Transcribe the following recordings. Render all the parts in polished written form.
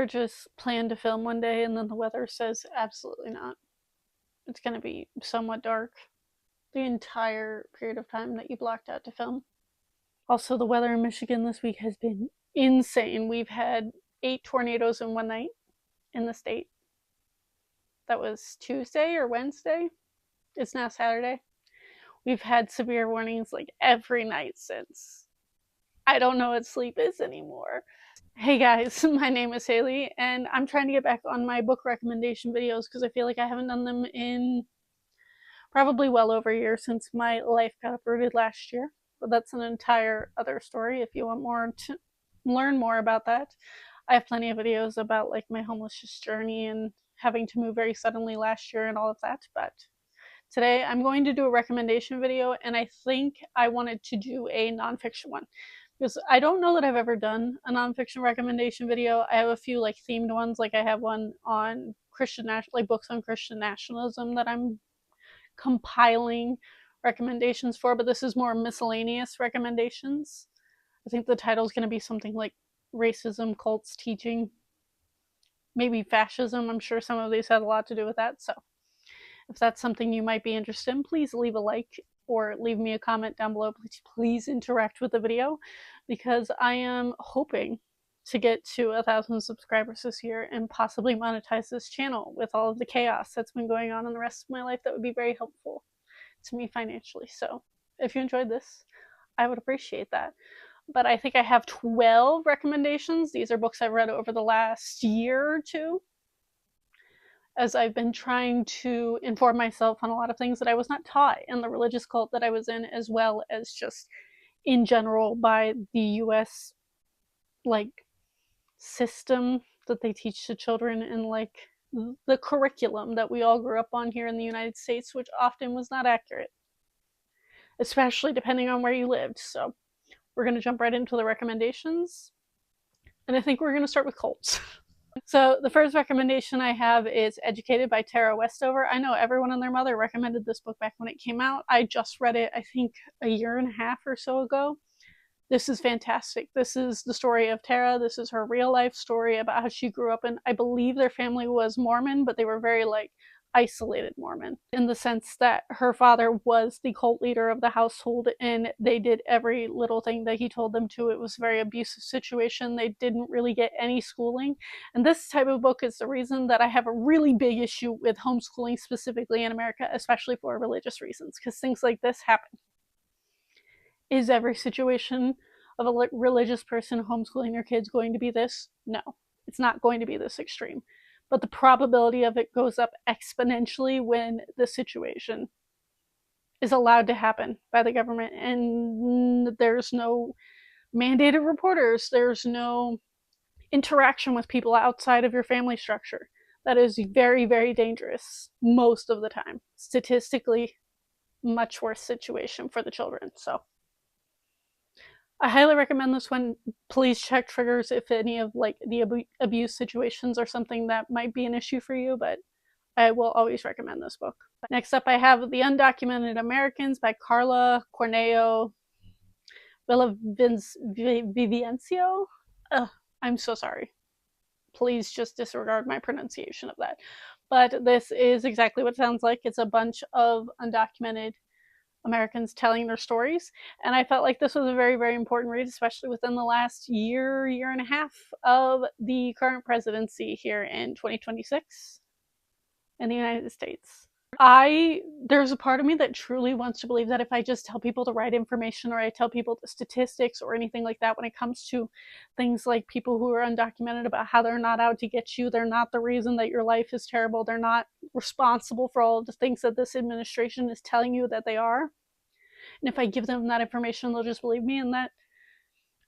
ever just plan to film one day and then the weather says absolutely not? It's going to be somewhat dark the entire period of time that you blocked out to film. Also, the weather in Michigan this week has been insane. We've had 8 tornadoes in one night in the state. That was Tuesday or Wednesday. It's now Saturday. We've had severe warnings like every night since. I don't know what sleep is anymore. Hey guys, my name is Haley, and I'm trying to get back on my book recommendation videos because I feel like I haven't done them in probably well over a year since my life got uprooted last year. But that's an entire other story. If you want more to learn more about that, I have plenty of videos about like my homelessness journey and having to move very suddenly last year and all of that. But today I'm going to do a recommendation video, and I think I wanted to do a nonfiction one because I don't know that I've ever done a nonfiction recommendation video. I have a few like themed ones, like I have one on Christian like books on Christian nationalism that I'm compiling recommendations for, but this is more miscellaneous recommendations. I think the title is going to be something like racism, cults, teaching, maybe fascism. I'm sure some of these had a lot to do with that. So if that's something you might be interested in, please leave a like or leave me a comment down below. Please interact with the video because I am hoping to get to 1,000 subscribers this year and possibly monetize this channel. With all of the chaos that's been going on in the rest of my life, that would be very helpful to me financially. So if you enjoyed this, I would appreciate that. But I think I have 12 recommendations. These are books I've read over the last year or two, as I've been trying to inform myself on a lot of things that I was not taught in the religious cult that I was in, as well as just in general by the US like system that they teach to children, and like the curriculum that we all grew up on here in the United States, which often was not accurate, especially depending on where you lived. So we're going to jump right into the recommendations, and I think we're going to start with cults. So the first recommendation I have is Educated by Tara Westover. I know everyone and their mother recommended this book back when it came out. I just read it, I think, a year and a half or so ago. This is fantastic. This is the story of Tara. This is her real life story about how she grew up in, I believe their family was Mormon, but they were very like isolated Mormon in the sense that her father was the cult leader of the household and they did every little thing that he told them to. It was a very abusive situation. They didn't really get any schooling. And this type of book is the reason that I have a really big issue with homeschooling specifically in America, especially for religious reasons, because things like this happen. Is every situation of a religious person homeschooling their kids going to be this? No, it's not going to be this extreme. But the probability of it goes up exponentially when the situation is allowed to happen by the government, and there's no mandated reporters, there's no interaction with people outside of your family structure. That is very, very dangerous most of the time. Statistically, much worse situation for the children. So I highly recommend this one. Please check triggers if any of like the abuse situations are something that might be an issue for you, but I will always recommend this book. Next up, I have The Undocumented Americans by Carla Corneo Villavicencio. I'm so sorry. Please just disregard my pronunciation of that. But this is exactly what it sounds like. It's a bunch of undocumented Americans telling their stories, and I felt like this was a very, very important read, especially within the last year and a half of the current presidency here in 2026 in the United States. There's a part of me that truly wants to believe that if I just tell people the right information, or I tell people the statistics or anything like that when it comes to things like people who are undocumented, about how they're not out to get you, they're not the reason that your life is terrible, they're not responsible for all of the things that this administration is telling you that they are. And if I give them that information, they'll just believe me, and that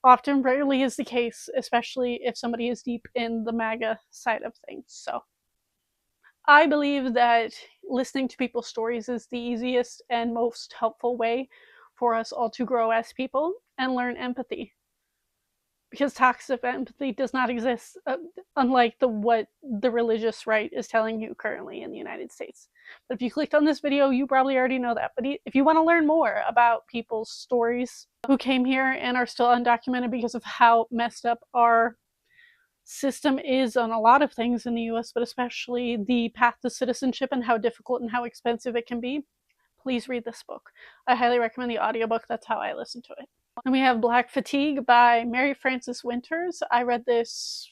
often rarely is the case, especially if somebody is deep in the MAGA side of things. So I believe that listening to people's stories is the easiest and most helpful way for us all to grow as people and learn empathy. Because toxic empathy does not exist, unlike what the religious right is telling you currently in the United States. But if you clicked on this video, you probably already know that. But if you want to learn more about people's stories who came here and are still undocumented because of how messed up our system is on a lot of things in the US, but especially the path to citizenship and how difficult and how expensive it can be, please read this book. I highly recommend the audiobook. That's how I listen to it. And we have Black Fatigue by Mary Frances Winters. I read this.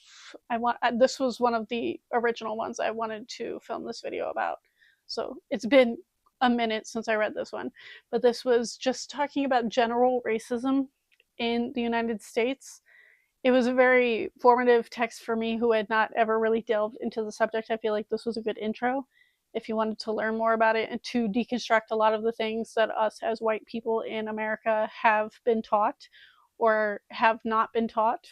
This was one of the original ones I wanted to film this video about. So it's been a minute since I read this one. But this was just talking about general racism in the United States. It was a very formative text for me who had not ever really delved into the subject. I feel like this was a good intro if you wanted to learn more about it and to deconstruct a lot of the things that us as white people in America have been taught or have not been taught.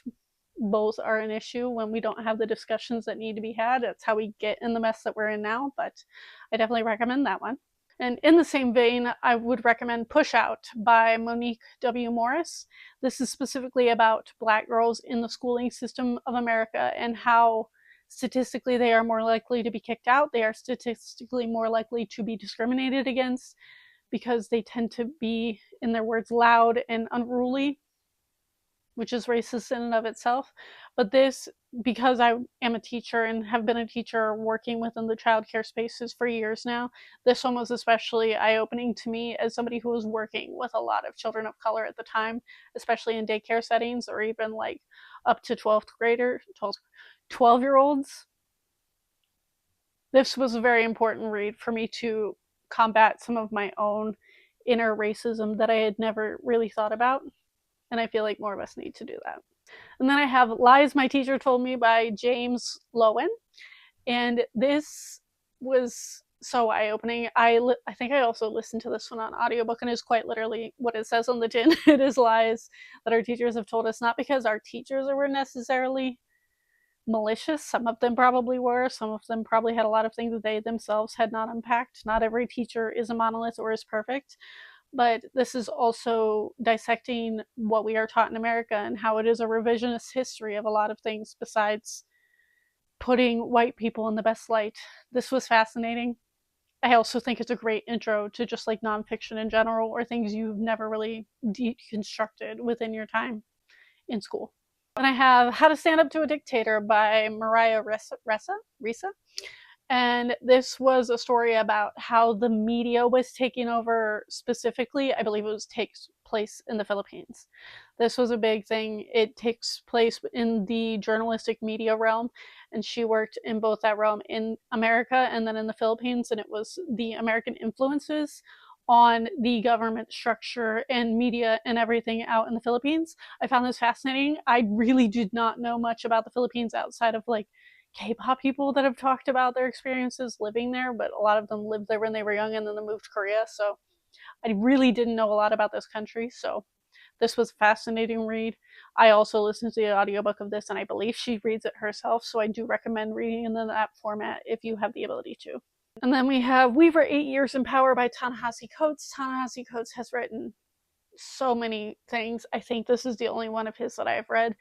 Both are an issue when we don't have the discussions that need to be had. That's how we get in the mess that we're in now, but I definitely recommend that one. And in the same vein, I would recommend Push Out by Monique W. Morris. This is specifically about Black girls in the schooling system of America and how statistically they are more likely to be kicked out. They are statistically more likely to be discriminated against because they tend to be, in their words, loud and unruly, which is racist in and of itself. But this, because I am a teacher and have been a teacher working within the childcare spaces for years now, this one was especially eye-opening to me as somebody who was working with a lot of children of color at the time, especially in daycare settings or even like up to 12-year-olds. This was a very important read for me to combat some of my own inner racism that I had never really thought about. And I feel like more of us need to do that. And then I have Lies My Teacher Told Me by James Lowen. And this was so eye-opening. I think I also listened to this one on audiobook, and it's quite literally what it says on the tin. It is lies that our teachers have told us, not because our teachers were necessarily malicious. Some of them probably were. Some of them probably had a lot of things that they themselves had not unpacked. Not every teacher is a monolith or is perfect. But this is also dissecting what we are taught in America and how it is a revisionist history of a lot of things besides putting white people in the best light. This was fascinating. I also think it's a great intro to just like nonfiction in general or things you've never really deconstructed within your time in school. And I have How to Stand Up to a Dictator by Mariah Ressa. And this was a story about how the media was taking over, specifically, I believe takes place in the Philippines. This was a big thing. It takes place in the journalistic media realm, and she worked in both that realm in America and then in the Philippines, and it was the American influences on the government structure and media and everything out in the Philippines. I found this fascinating. I really did not know much about the Philippines outside of like K-pop people that have talked about their experiences living there, but a lot of them lived there when they were young and then they moved to Korea. So I really didn't know a lot about this country. So this was a fascinating read. I also listened to the audiobook of this, and I believe she reads it herself. So I do recommend reading in that format if you have the ability to. And then we have We Were 8 Years in Power by Ta-Nehisi Coates. Ta-Nehisi Coates has written so many things. I think this is the only one of his that I have read.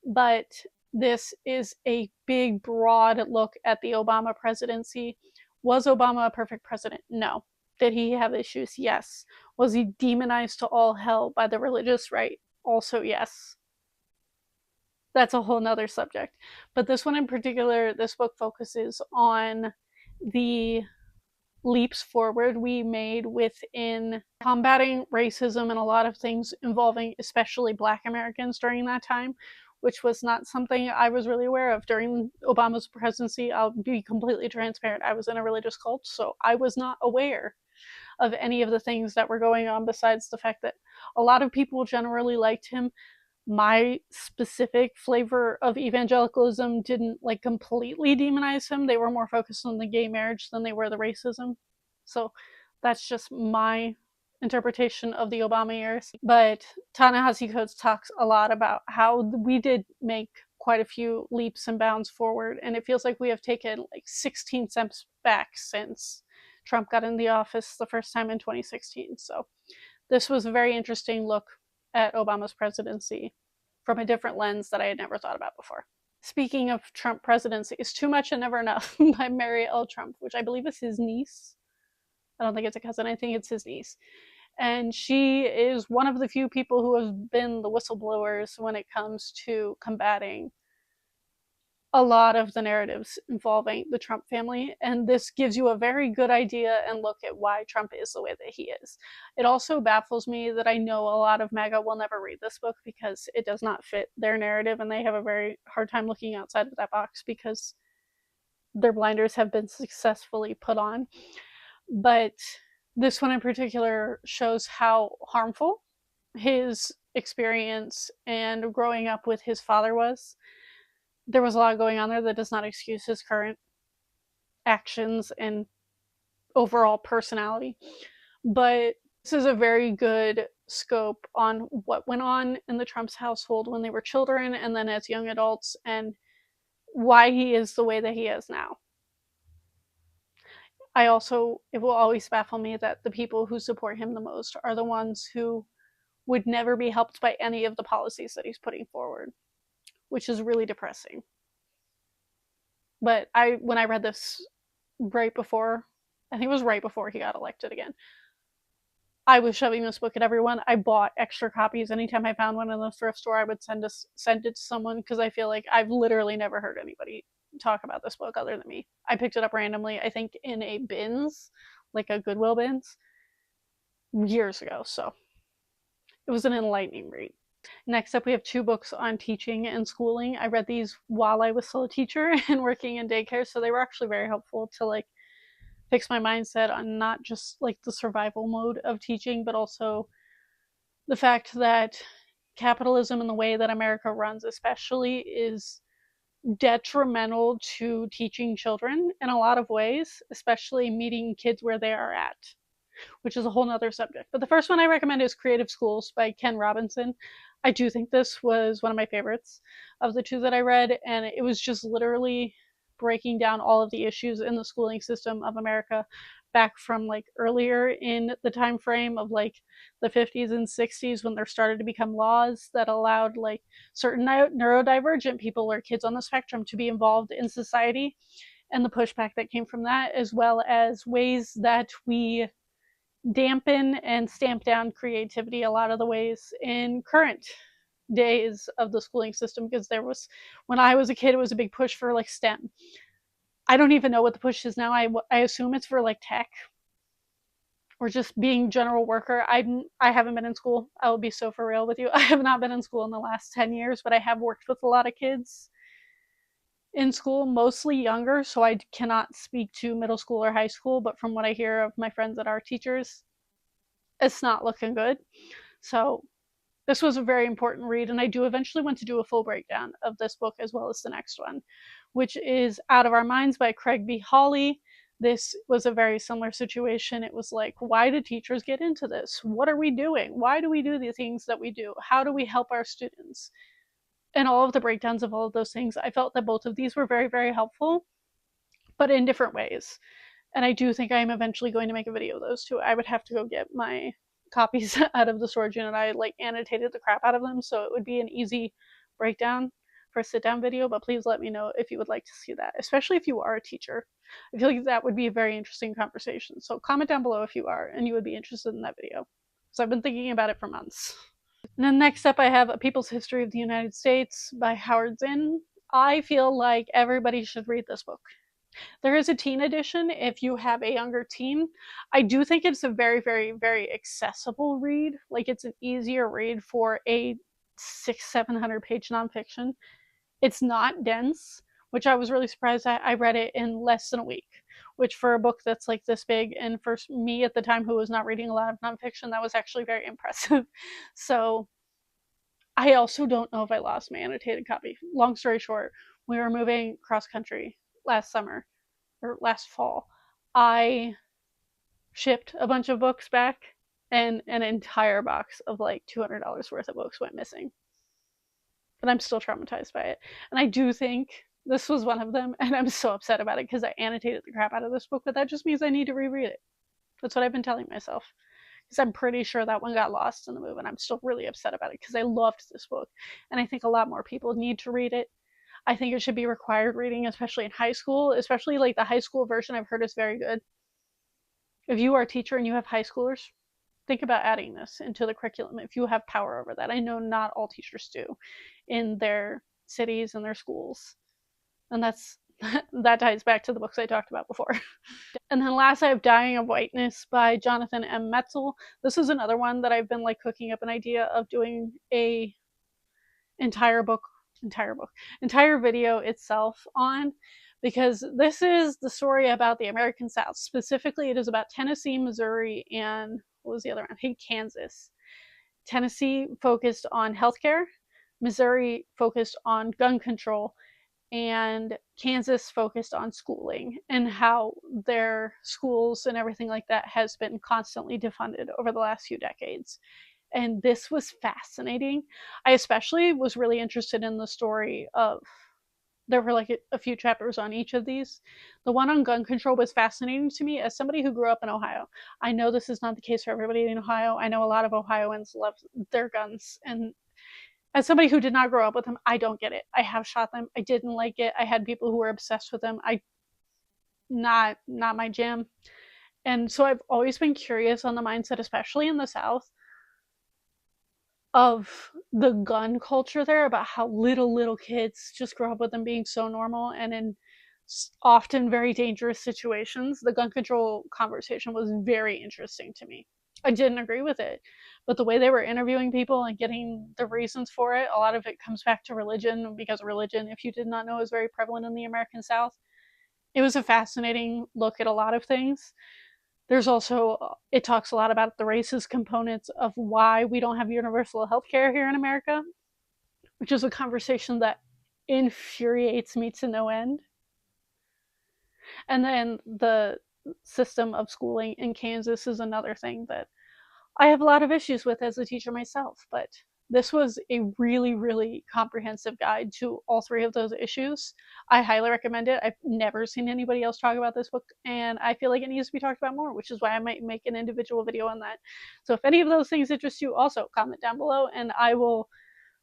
But this is a big, broad look at the Obama presidency. Was Obama a perfect president? No. Did he have issues? Yes. Was he demonized to all hell by the religious right? Also, yes. That's a whole nother subject. But this one in particular, this book focuses on the leaps forward we made within combating racism and a lot of things involving especially Black Americans during that time, which was not something I was really aware of during Obama's presidency. I'll be completely transparent. I was in a religious cult, so I was not aware of any of the things that were going on besides the fact that a lot of people generally liked him. My specific flavor of evangelicalism didn't like completely demonize him. They were more focused on the gay marriage than they were the racism. So that's just my interpretation of the Obama years. But Ta-Nehisi Coates talks a lot about how we did make quite a few leaps and bounds forward, and it feels like we have taken like 16 steps back since Trump got in the office the first time in 2016. So this was a very interesting look at Obama's presidency from a different lens that I had never thought about before. Speaking of Trump presidency, It's Too Much and Never Enough by Mary L. Trump, which I believe is his niece. I don't think it's a cousin, I think it's his niece. And she is one of the few people who have been the whistleblowers when it comes to combating a lot of the narratives involving the Trump family, and this gives you a very good idea and look at why Trump is the way that he is. It also baffles me that I know a lot of MAGA will never read this book because it does not fit their narrative, and they have a very hard time looking outside of that box because their blinders have been successfully put on. But this one in particular shows how harmful his experience and growing up with his father was. There was a lot going on there that does not excuse his current actions and overall personality. But this is a very good scope on what went on in the Trump's household when they were children and then as young adults, and why he is the way that he is now. It will always baffle me that the people who support him the most are the ones who would never be helped by any of the policies that he's putting forward, which is really depressing. But when I read this right before, I think it was right before he got elected again, I was shoving this book at everyone. I bought extra copies. Anytime I found one in the thrift store, I would send it to someone because I feel like I've literally never heard anybody talk about this book other than me. I picked it up randomly, I think in a bins, like a Goodwill bins, years ago. So it was an enlightening read. Next up, we have 2 books on teaching and schooling. I read these while I was still a teacher and working in daycare, so they were actually very helpful to like fix my mindset on not just like the survival mode of teaching, but also the fact that capitalism and the way that America runs especially is detrimental to teaching children in a lot of ways, especially meeting kids where they are at, which is a whole nother subject. But the first one I recommend is Creative Schools by Ken Robinson. I do think this was one of my favorites of the 2 that I read, and it was just literally breaking down all of the issues in the schooling system of America back from like earlier in the time frame of like the 50s and 60s when there started to become laws that allowed like certain neurodivergent people or kids on the spectrum to be involved in society, and the pushback that came from that, as well as ways that we dampen and stamp down creativity a lot of the ways in current days of the schooling system, because there was, when I was a kid, it was a big push for like STEM. I don't even know what the push is now. I assume it's for like tech or just being general worker. I haven't been in school. I will be so for real with you. I have not been in school in the last 10 years, but I have worked with a lot of kids in school, mostly younger, so I cannot speak to middle school or high school, but from what I hear of my friends that are teachers, it's not looking good. So this was a very important read, and I do eventually want to do a full breakdown of this book as well as the next one, which is Out of Our Minds by Craig B. Hawley. This was a very similar situation. It was like, why do teachers get into this? What are we doing? Why do we do the things that we do? How do we help our students? And all of the breakdowns of all of those things, I felt that both of these were very, very helpful, but in different ways. And I do think I am eventually going to make a video of those 2. I would have to go get my copies out of the storage unit. I like annotated the crap out of them, so it would be an easy breakdown for a sit down video, but please let me know if you would like to see that, especially if you are a teacher. I feel like that would be a very interesting conversation. So comment down below if you are and you would be interested in that video, because I've been thinking about it for months. And then next up, I have A People's History of the United States by Howard Zinn. I feel like everybody should read this book. There is a teen edition if you have a younger teen. I do think it's a very, very, very accessible read. Like, it's an easier read for a 600-700 page nonfiction. It's not dense, which I was really surprised at. I read it in less than a week, which for a book that's like this big, and for me at the time who was not reading a lot of nonfiction, that was actually very impressive. So I also don't know if I lost my annotated copy. Long story short, we were moving cross country last summer or last fall. I shipped a bunch of books back, and an entire box of like $200 worth of books went missing. But I'm still traumatized by it. And I do think this was one of them, and I'm so upset about it because I annotated the crap out of this book, but that just means I need to reread it. That's what I've been telling myself. Because I'm pretty sure that one got lost in the move, and I'm still really upset about it because I loved this book. And I think a lot more people need to read it. I think it should be required reading, especially in high school, especially like the high school version I've heard is very good. If you are a teacher and you have high schoolers, think about adding this into the curriculum if you have power over that. I know not all teachers do in their cities and their schools. And that ties back to the books I talked about before. And then last I have Dying of Whiteness by Jonathan M. Metzl. This is another one that I've been like cooking up an idea of doing a entire book, entire video itself on, because this is the story about the American South. Specifically, it is about Tennessee, Missouri, and what was the other one? I think Kansas. Tennessee focused on healthcare, Missouri focused on gun control, and Kansas focused on schooling and how their schools and everything like that has been constantly defunded over the last few decades. And this was fascinating. I especially was really interested in the story of, there were like a few chapters on each of these. The one on gun control was fascinating to me as somebody who grew up in Ohio. I know this is not the case for everybody in Ohio. I know a lot of Ohioans love their guns, and as somebody who did not grow up with them, I don't get it. I have shot them. I didn't like it. I had people who were obsessed with them. Not my jam. And so I've always been curious on the mindset, especially in the South, of the gun culture there, about how little kids just grow up with them being so normal and in often very dangerous situations. The gun control conversation was very interesting to me. I didn't agree with it, but the way they were interviewing people and getting the reasons for it, a lot of it comes back to religion, because religion, if you did not know, is very prevalent in the American South. It was a fascinating look at a lot of things. There's also, it talks a lot about the racist components of why we don't have universal health care here in America, which is a conversation that infuriates me to no end. And then the system of schooling in Kansas is another thing that I have a lot of issues with as a teacher myself, but this was a really comprehensive guide to all three of those issues. I highly recommend it. I've never seen anybody else talk about this book, and I feel like it needs to be talked about more, which is why I might make an individual video on that. So if any of those things interest you, also comment down below, and I will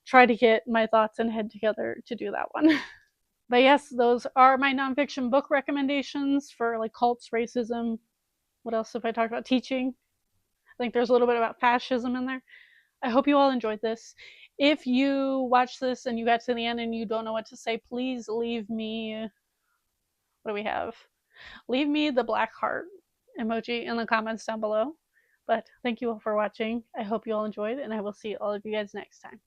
try to get my thoughts and head together to do that one. But yes, those are my nonfiction book recommendations for like cults, racism. What else have I talked about? Teaching. I think there's a little bit about fascism in there. I hope you all enjoyed this. If you watch this and you got to the end and you don't know what to say, please leave me, what do we have? Leave me the black heart emoji in the comments down below. But thank you all for watching. I hope you all enjoyed, and I will see all of you guys next time.